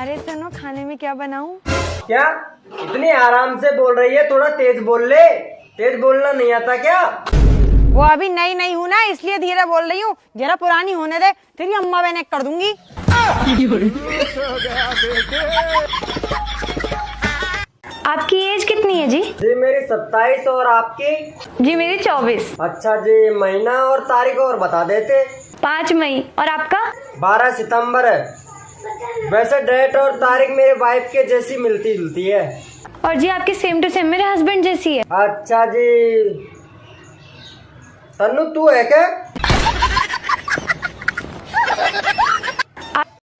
अरे सुनो, खाने में क्या बनाऊं? क्या इतनी आराम से बोल रही है? थोड़ा तेज बोल ले। तेज बोलना नहीं आता क्या? वो अभी नई नई हूँ ना, इसलिए धीरे बोल रही हूँ। जरा पुरानी होने दे, तेरी अम्मा मैंने कर दूंगी। आपकी एज कितनी है जी? जी मेरी 27 और आपकी? जी मेरी 24। अच्छा जी, महीना और तारीख और बता देते। 5 मई। और आपका? 12 सितंबर है। वैसे डेट और तारीख मेरे वाइफ के जैसी मिलती जुलती है। और जी आपकी सेम टू सेम मेरे हस्बैंड जैसी है। अच्छा जी, तन्नू तू है क्या?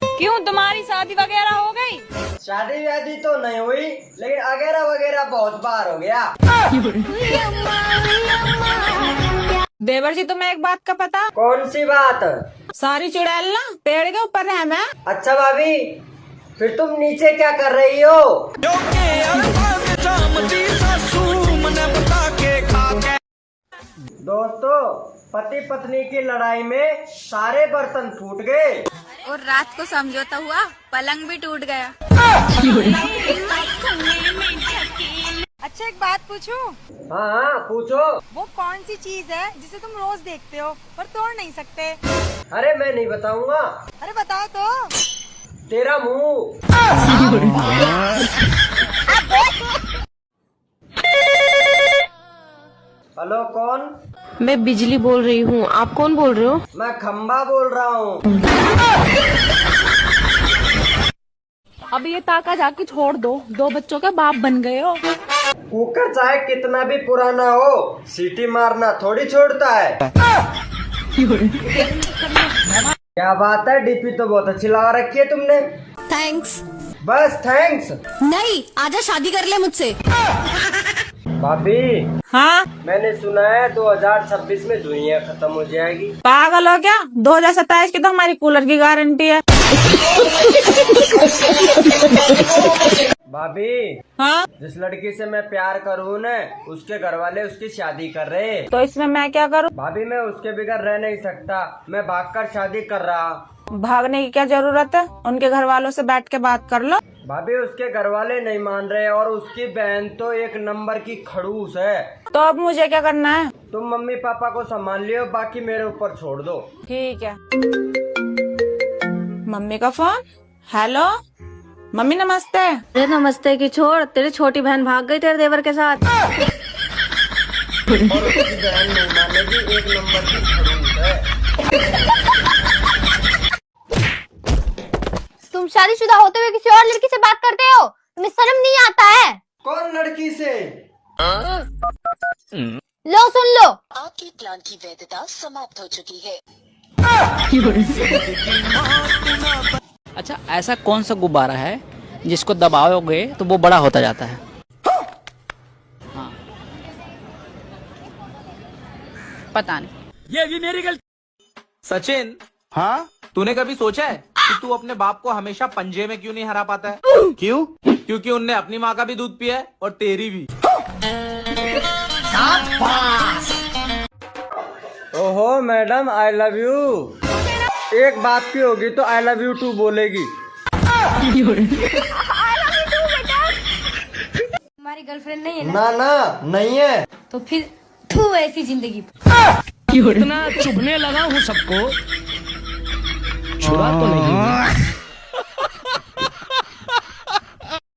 क्यों, तुम्हारी शादी वगैरह हो गई? शादी व्यादी तो नहीं हुई, लेकिन अगैरा वगैरह बहुत बार हो गया। देवर जी, तुम्हें एक बात का पता? कौन सी बात? सारी चुड़ैल ना पेड़ के ऊपर है। मैं अच्छा भाभी, फिर तुम नीचे क्या कर रही हो? दोस्तों, पति पत्नी की लड़ाई में सारे बर्तन फूट गए और रात को समझौता हुआ, पलंग भी टूट गया। अच्छा, एक बात पूछूं? हाँ हाँ पूछो। वो कौन सी चीज है जिसे तुम रोज देखते हो पर तोड़ नहीं सकते? अरे मैं नहीं बताऊंगा। अरे बताओ तो। तेरा मुंह। हेलो, कौन? मैं बिजली बोल रही हूँ। आप कौन बोल रहे हो? मैं खंबा बोल रहा हूँ। अब ये ताका जाके छोड़ दो, 2 बच्चों के बाप बन गए हो। कुकर चाहे कितना भी पुराना हो, सीटी मारना थोड़ी छोड़ता है। क्या बात है, डीपी तो बहुत अच्छी लगा रखी है तुमने। थैंक्स। बस थैंक्स? नहीं, आजा शादी कर ले मुझसे। भाभी, हाँ मैंने सुना है 2026 में दुनिया खत्म हो जाएगी। पागल हो क्या? 2027 की तो हमारी कूलर की गारंटी है। भाभी, हाँ, जिस लड़की से मैं प्यार करूँ न, उसके घर वाले उसकी शादी कर रहे। तो इसमें मैं क्या करूँ? भाभी, मैं उसके बगैर रह नहीं सकता। मैं भागकर शादी कर रहा। भागने की क्या जरूरत है? उनके घर वालों से बैठ के बात कर लो। भाभी, उसके घर वाले नहीं मान रहे और उसकी बहन तो 1 नंबर की खड़ूस है। तो अब मुझे क्या करना है? तुम मम्मी पापा को संभाल लियो, बाकी मेरे ऊपर छोड़ दो। ठीक है। मम्मी का फोन। हेलो मम्मी, नमस्ते। अरे नमस्ते की छोड़, तेरी छोटी बहन भाग गई तेरे देवर के साथ। और उसकी बहन नहीं मानेगी, 1 नंबर की खड़ूस है। तुम शादीशुदा होते हुए किसी और लड़की से बात करते हो? तुम्हें शर्म नहीं आता है? कौन लड़की से? लो सुन लो। आपके प्लान की वैधता समाप्त हो चुकी है। अच्छा, ऐसा कौन सा गुब्बारा है जिसको दबाओगे तो वो बड़ा होता जाता है? हाँ, पता नहीं। ये भी मेरी गलती। सचिन, हाँ, तूने कभी सोचा है कि तू अपने बाप को हमेशा पंजे में क्यों नहीं हरा पाता है? क्यों? क्योंकि उनने अपनी माँ का भी दूध पिया है और तेरी भी। ओहो मैडम, आई लव यू। एक बात की होगी तो आई लव यू टू बोलेगी। तुम्हारी गर्लफ्रेंड नहीं है ना ना, नहीं है। तो फिर तू ऐसी जिंदगी। इतना चुभने लगा हूँ सबको, छुरा तो नहीं।